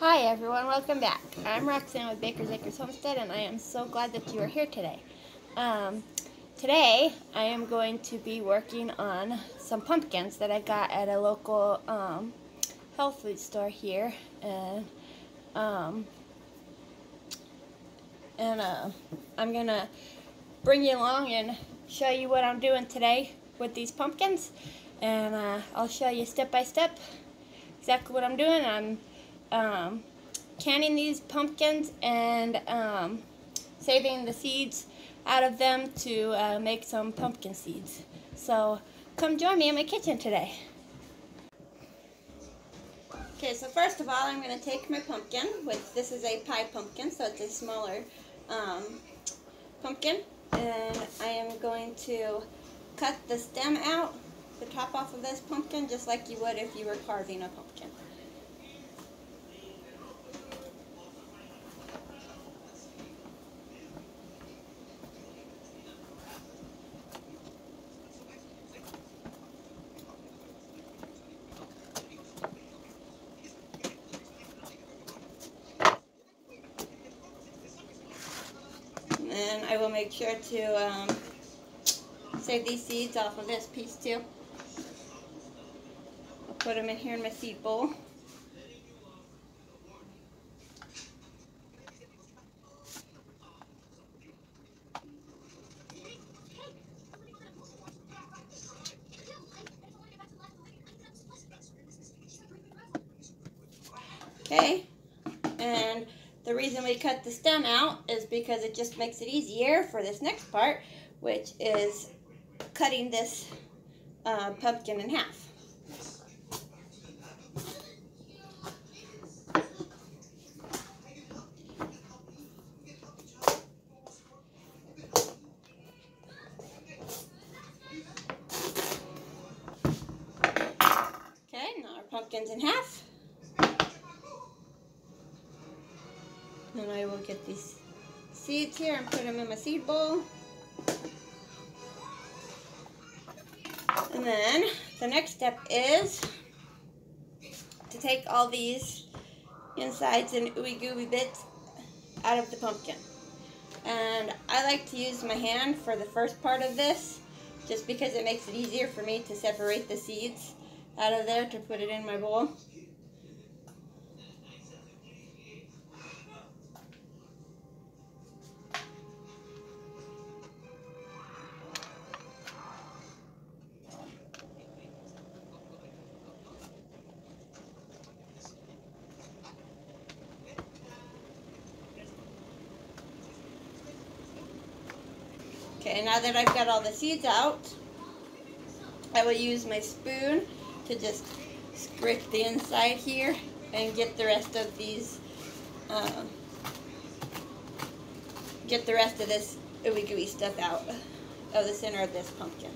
Hi everyone, welcome back. I'm Roxanne with Baker's Acres Homestead, and I am so glad that you are here today. Today I am going to be working on some pumpkins that I got at a local health food store here, and I'm gonna bring you along and show you what I'm doing today with these pumpkins, and I'll show you step by step exactly what I'm doing. I'm canning these pumpkins and saving the seeds out of them to make some pumpkin seeds. So come join me in my kitchen today. Okay, so first of all, I'm going to take my pumpkin, which this is a pie pumpkin, so it's a smaller pumpkin, and I am going to cut the stem out, the top off of this pumpkin, just like you would if you were carving a pumpkin. And I will make sure to save these seeds off of this piece too. I'll put them in here in my seed bowl. Okay, and the reason we cut the stem out is because it just makes it easier for this next part, which is cutting this pumpkin in half. Okay, now our pumpkin's in half. And I will get these seeds here and put them in my seed bowl. And then the next step is to take all these insides and ooey gooey bits out of the pumpkin. And I like to use my hand for the first part of this, just because it makes it easier for me to separate the seeds out of there to put it in my bowl. Okay, now that I've got all the seeds out, I will use my spoon to just scrape the inside here and get the rest of these, get the rest of this ooey gooey stuff out of the center of this pumpkin.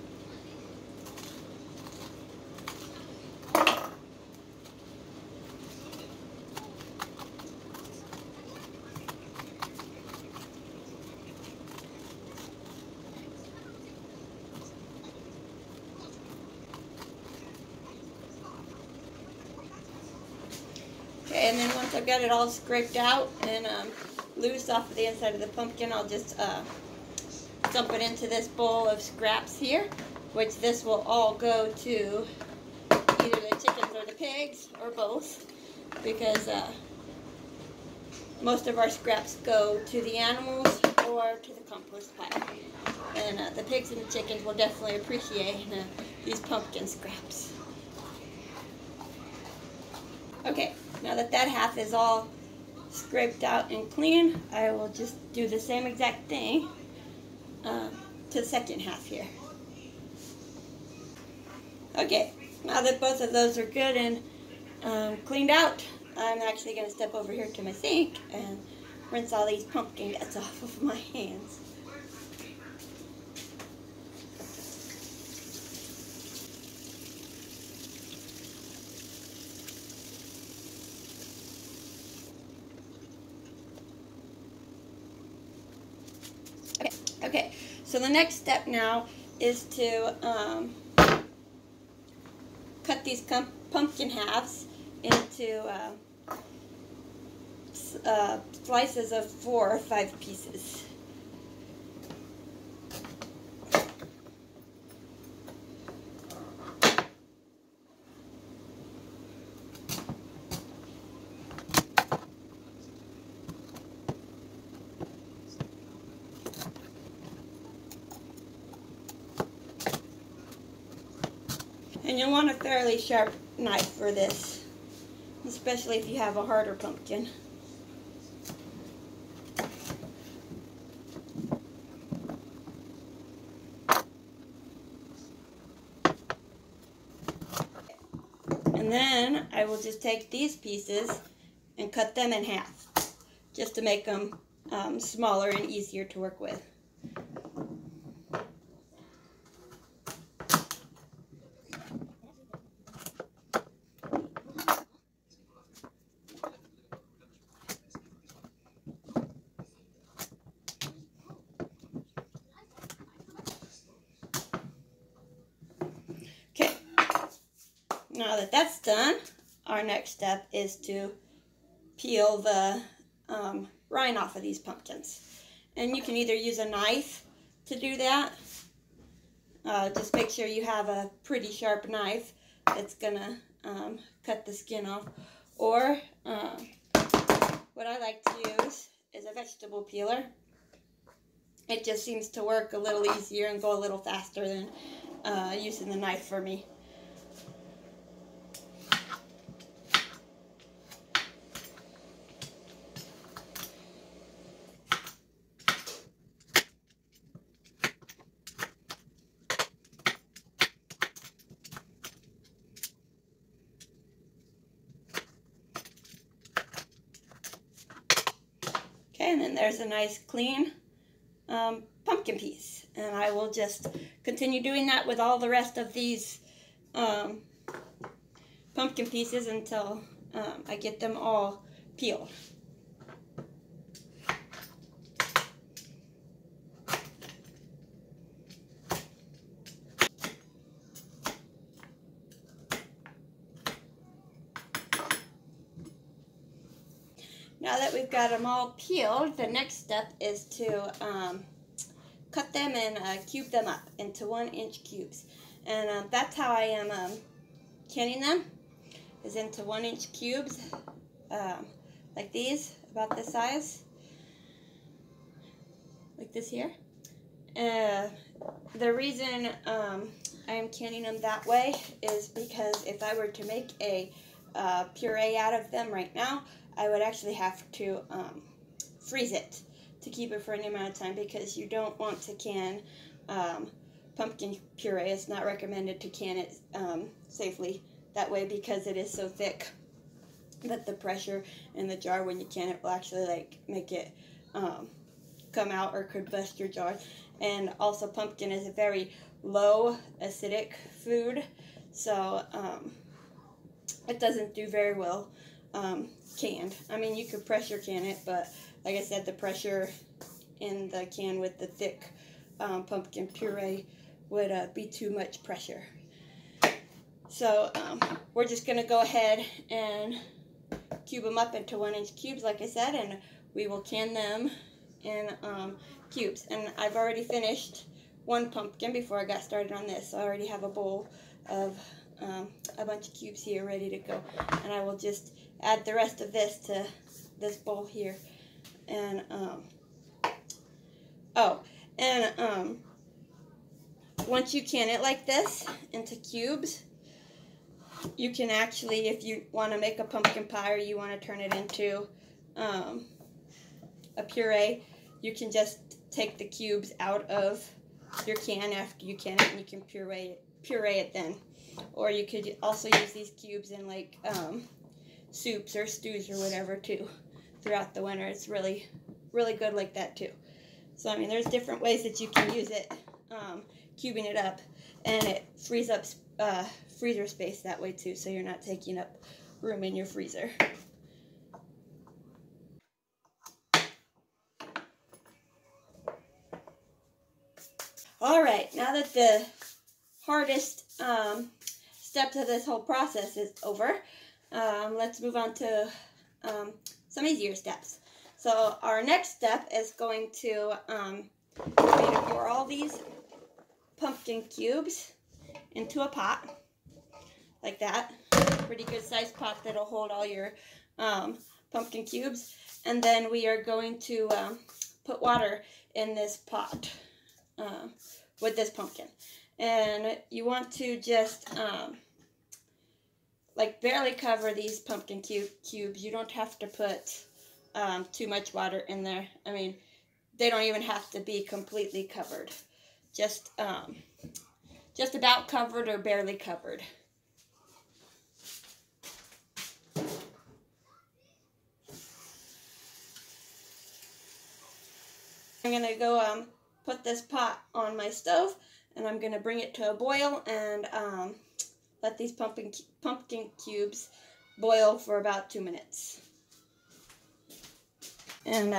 Okay, and then once I've got it all scraped out and loose off of the inside of the pumpkin, I'll just dump it into this bowl of scraps here, which this will all go to either the chickens or the pigs, or both, because most of our scraps go to the animals or to the compost pile. And the pigs and the chickens will definitely appreciate these pumpkin scraps. Okay, now that that half is all scraped out and clean, I will just do the same exact thing to the second half here. Okay, now that both of those are good and cleaned out, I'm actually going to step over here to my sink and rinse all these pumpkin guts off of my hands. Okay, so the next step now is to cut these pumpkin halves into slices of 4 or 5 pieces. And you'll want a fairly sharp knife for this, especially if you have a harder pumpkin. And then I will just take these pieces and cut them in half, just to make them smaller and easier to work with. Okay, now that that's done, our next step is to peel the rind off of these pumpkins. And you can either use a knife to do that. Just make sure you have a pretty sharp knife that's gonna cut the skin off. Or what I like to use is a vegetable peeler. It just seems to work a little easier and go a little faster than using the knife for me. Okay, and then there's a nice clean pumpkin piece. And I will just continue doing that with all the rest of these pumpkin pieces until I get them all peeled. Now that we've got them all peeled, the next step is to cut them and cube them up into 1-inch cubes. And that's how I am canning them, is into 1-inch cubes, like these, about this size, like this here. The reason I am canning them that way is because if I were to make a puree out of them right now, I would actually have to freeze it to keep it for any amount of time, because you don't want to can pumpkin puree. It's not recommended to can it safely that way, because it is so thick that the pressure in the jar when you can it will actually make it come out, or could bust your jar. And also, pumpkin is a very low acidic food, so it doesn't do very well canned. I mean, you could pressure can it, but like I said, the pressure in the can with the thick pumpkin puree would be too much pressure. So we're just going to go ahead and cube them up into 1-inch cubes, like I said, and we will can them in cubes. And I've already finished one pumpkin before I got started on this, so I already have a bowl of a bunch of cubes here ready to go. And I will just add the rest of this to this bowl here. And once you can it like this into cubes, you can actually, if you want to make a pumpkin pie or you want to turn it into a puree, you can just take the cubes out of your can after you can it, and you can puree it then. Or you could also use these cubes in like soups or stews or whatever too throughout the winter. It's really, really good like that too. So I mean, there's different ways that you can use it, cubing it up, and it frees up freezer space that way too, so you're not taking up room in your freezer. Alright, now that the hardest steps of this whole process is over, let's move on to some easier steps. So our next step is going to pour all these pumpkin cubes into a pot, like that. Pretty good sized pot that'll hold all your pumpkin cubes. And then we are going to put water in this pot with this pumpkin. And you want to just like barely cover these pumpkin cubes. You don't have to put too much water in there. I mean, they don't even have to be completely covered. Just about covered or barely covered. I'm going to go put this pot on my stove, and I'm going to bring it to a boil and let these pumpkin cubes boil for about 2 minutes. And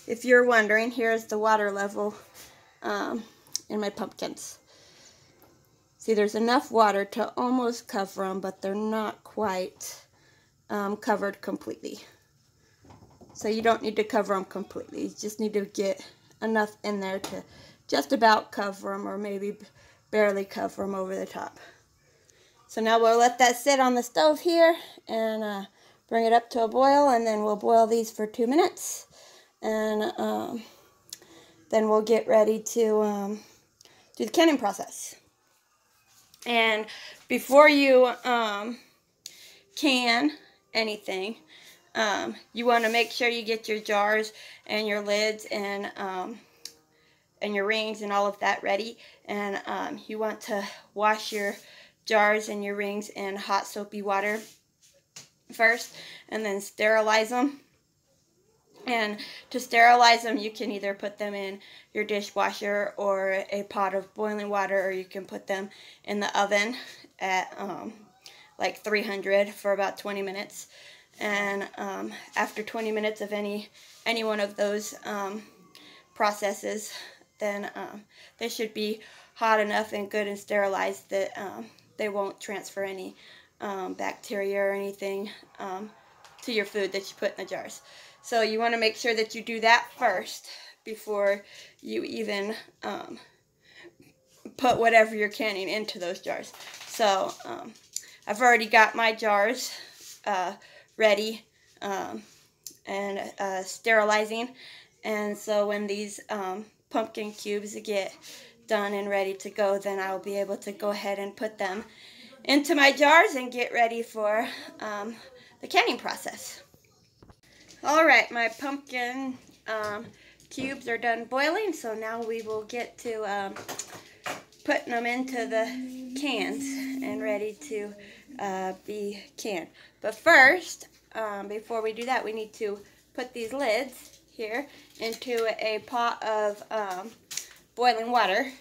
if you're wondering, here's the water level in my pumpkins. See, there's enough water to almost cover them, but they're not quite covered completely. So you don't need to cover them completely. You just need to get enough in there to just about cover them, or maybe barely cover them over the top. So now we'll let that sit on the stove here and bring it up to a boil, and then we'll boil these for 2 minutes. And then we'll get ready to do the canning process. And before you can anything, you want to make sure you get your jars and your lids and your rings and all of that ready. And you want to wash your jars and your rings in hot soapy water first, and then sterilize them. And to sterilize them, you can either put them in your dishwasher or a pot of boiling water, or you can put them in the oven at like 300 for about 20 minutes. And after 20 minutes of any one of those processes, then they should be hot enough and good and sterilized that they won't transfer any bacteria or anything to your food that you put in the jars. So you want to make sure that you do that first before you even put whatever you're canning into those jars. So I've already got my jars ready and sterilizing. And so when these pumpkin cubes get done and ready to go, then I'll be able to go ahead and put them into my jars and get ready for the canning process. Alright, my pumpkin cubes are done boiling, so now we will get to putting them into the cans and ready to be canned. But first, before we do that, we need to put these lids here into a pot of boiling water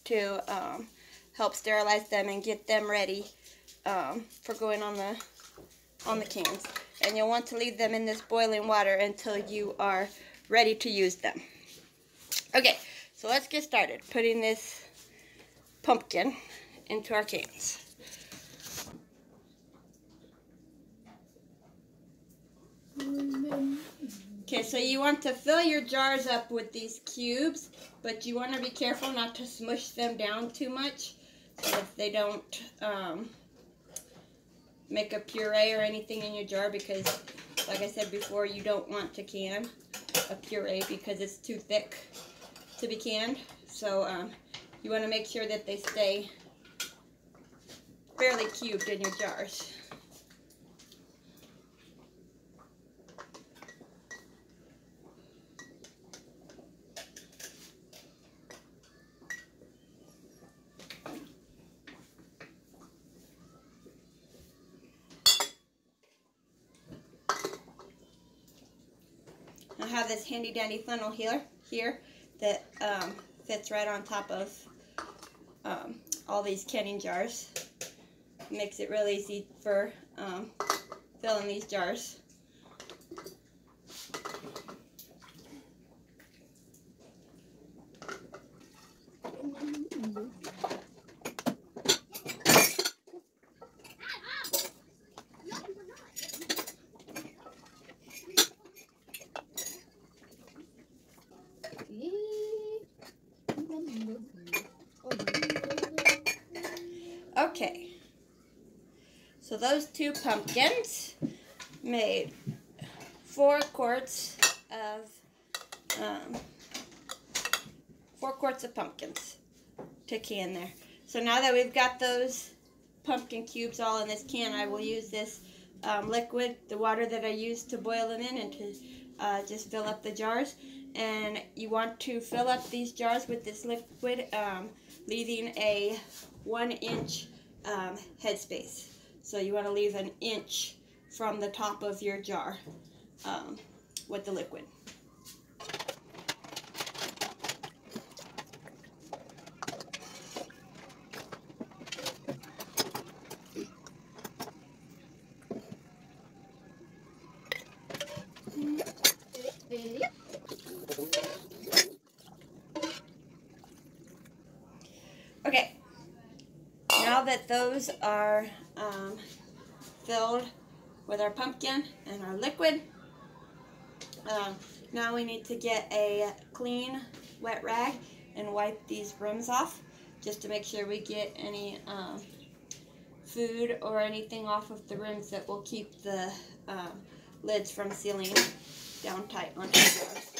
to help sterilize them and get them ready for going on the cans. And you'll want to leave them in this boiling water until you are ready to use them. Okay, so let's get started putting this pumpkin into our cans. Okay, so you want to fill your jars up with these cubes, but you want to be careful not to smush them down too much so that they don't make a puree or anything in your jar, because like I said before, you don't want to can a puree because it's too thick to be canned. So you want to make sure that they stay fairly cubed in your jars. I have this handy dandy funnel here that fits right on top of all these canning jars. Makes it real easy for filling these jars. So those 2 pumpkins made 4 quarts of 4 quarts of pumpkins to can there. So now that we've got those pumpkin cubes all in this can, I will use this liquid, the water that I used to boil them in, and to just fill up the jars. And you want to fill up these jars with this liquid, leaving a 1-inch headspace. So you want to leave an inch from the top of your jar with the liquid. Okay, now that those are filled with our pumpkin and our liquid, now we need to get a clean wet rag and wipe these rims off, just to make sure we get any food or anything off of the rims that will keep the lids from sealing down tight onto the jars.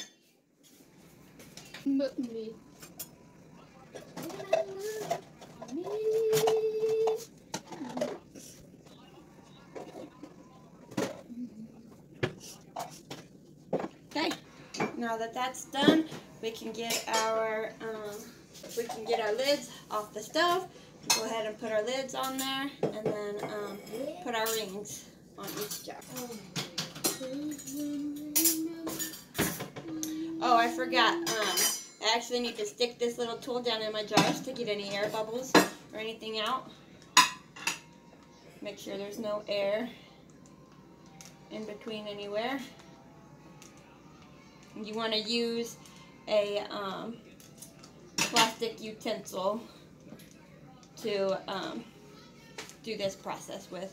Okay, now that that's done, we can get our lids off the stove. Go ahead and put our lids on there, and then put our rings on each jar. Oh, I forgot. I actually need to stick this little tool down in my jars to get any air bubbles or anything out. Make sure there's no air in between anywhere. You want to use a plastic utensil to do this process with.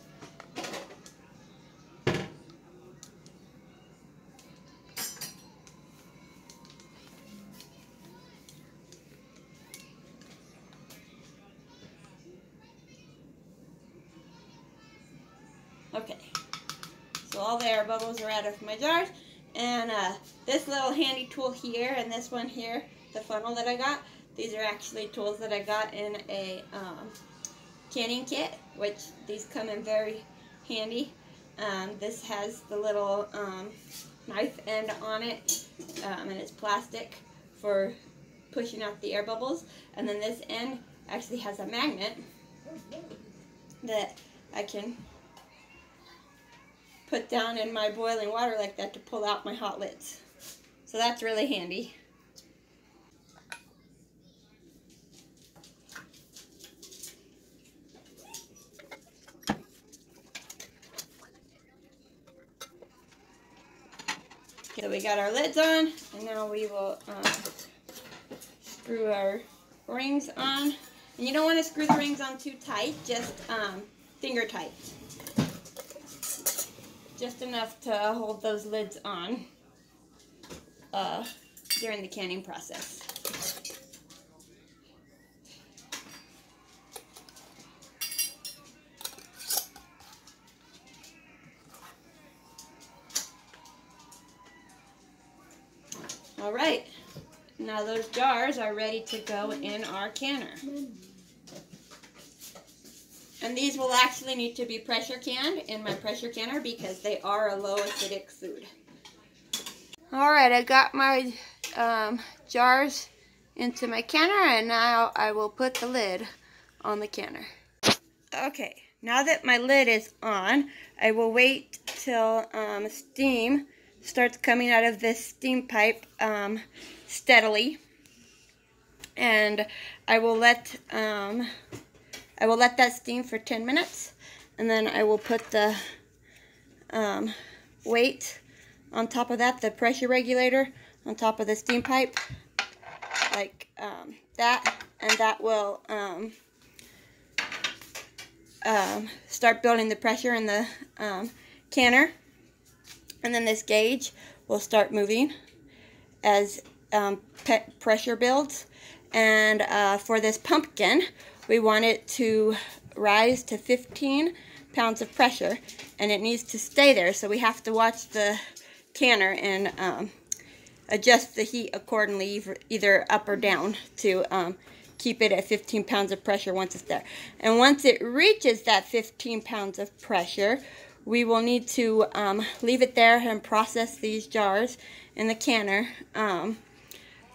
Okay, so all the air bubbles are out of my jars, and this little handy tool here and this one here, the funnel that I got, these are actually tools that I got in a canning kit, which these come in very handy. This has the little knife end on it, and it's plastic for pushing out the air bubbles, and then this end actually has a magnet that I can put down in my boiling water like that to pull out my hot lids. So that's really handy. So we got our lids on, and now we will screw our rings on. And you don't want to screw the rings on too tight, just finger tight. Just enough to hold those lids on during the canning process. All right, now those jars are ready to go in our canner. And these will actually need to be pressure canned in my pressure canner because they are a low acidic food. All right, I got my jars into my canner, and now I will put the lid on the canner. Okay, now that my lid is on, I will wait till steam starts coming out of this steam pipe steadily, and I will let that steam for 10 minutes, and then I will put the weight on top of that, the pressure regulator on top of the steam pipe, like that, and that will start building the pressure in the canner. And then this gauge will start moving as pressure builds. And for this pumpkin, we want it to rise to 15 pounds of pressure, and it needs to stay there, so we have to watch the canner and adjust the heat accordingly, either up or down, to keep it at 15 pounds of pressure once it's there. And once it reaches that 15 pounds of pressure, we will need to leave it there and process these jars in the canner.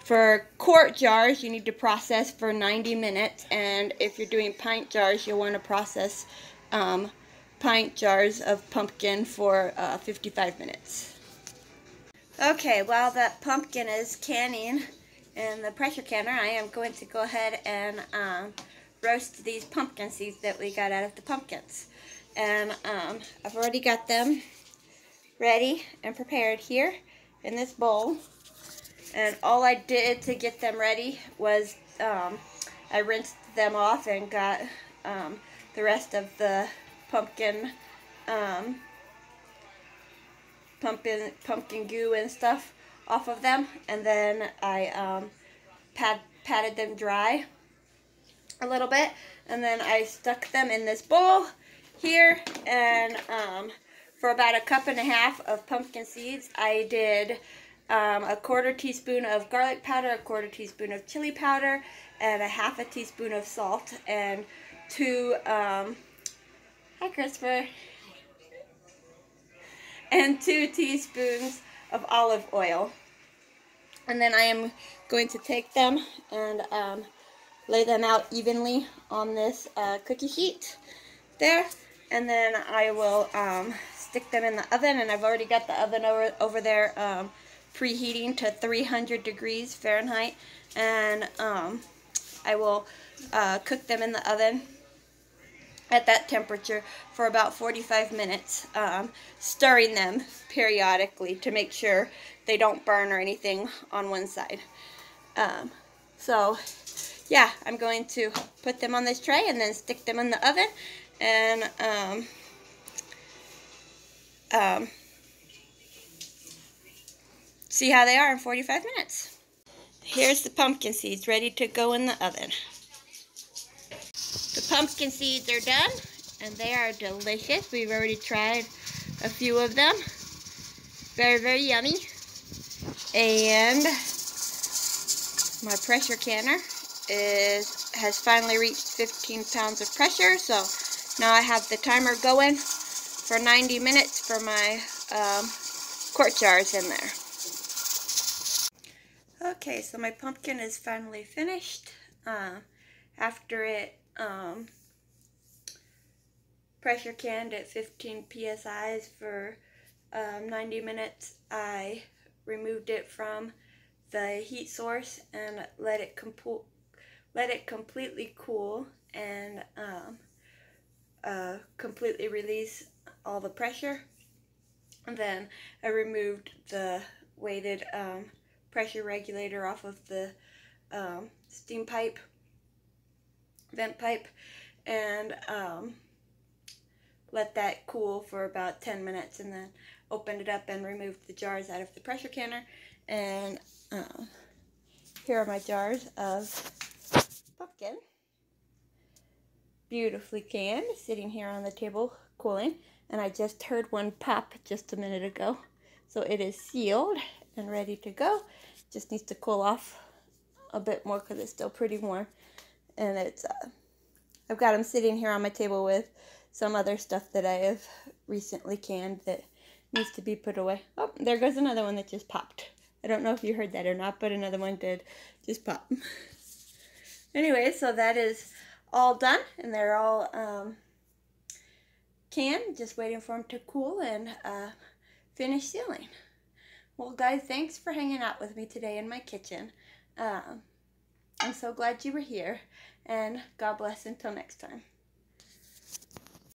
For quart jars, you need to process for 90 minutes, and if you're doing pint jars, you'll want to process pint jars of pumpkin for 55 minutes. Okay, while that pumpkin is canning in the pressure canner, I am going to go ahead and roast these pumpkin seeds that we got out of the pumpkins. And I've already got them ready and prepared here in this bowl. And all I did to get them ready was I rinsed them off and got the rest of the pumpkin goo and stuff off of them, and then I patted them dry a little bit, and then I stuck them in this bowl here, and for about 1.5 cups of pumpkin seeds, I did a 1/4 teaspoon of garlic powder, 1/4 teaspoon of chili powder, and 1/2 teaspoon of salt, and 2 hi Christopher, and 2 teaspoons of olive oil. And then I am going to take them and lay them out evenly on this cookie sheet there, and then I will stick them in the oven. And I've already got the oven over there preheating to 300 degrees Fahrenheit, and I will cook them in the oven at that temperature for about 45 minutes, stirring them periodically to make sure they don't burn or anything on one side. So yeah, I'm going to put them on this tray and then stick them in the oven, and see how they are in 45 minutes. Here's the pumpkin seeds ready to go in the oven. The pumpkin seeds are done, and they are delicious. We've already tried a few of them. Very, very yummy. And my pressure canner has finally reached 15 pounds of pressure, so now I have the timer going for 90 minutes for my quart jars in there. Okay, so my pumpkin is finally finished. After it pressure canned at 15 psi's for 90 minutes, I removed it from the heat source and let it completely cool and completely release all the pressure. And then I removed the weighted pressure regulator off of the steam pipe, vent pipe, and let that cool for about 10 minutes, and then opened it up and removed the jars out of the pressure canner. And here are my jars of pumpkin, beautifully canned, sitting here on the table cooling. And I just heard one pop just a minute ago, so it is sealed and ready to go. Just needs to cool off a bit more because it's still pretty warm. And it's I've got them sitting here on my table with some other stuff that I have recently canned that needs to be put away. Oh, there goes another one that just popped. I don't know if you heard that or not, but another one did just pop. Anyway, so that is all done, and they're all canned, just waiting for them to cool and finish sealing. Well, guys, thanks for hanging out with me today in my kitchen. I'm so glad you were here, and God bless until next time.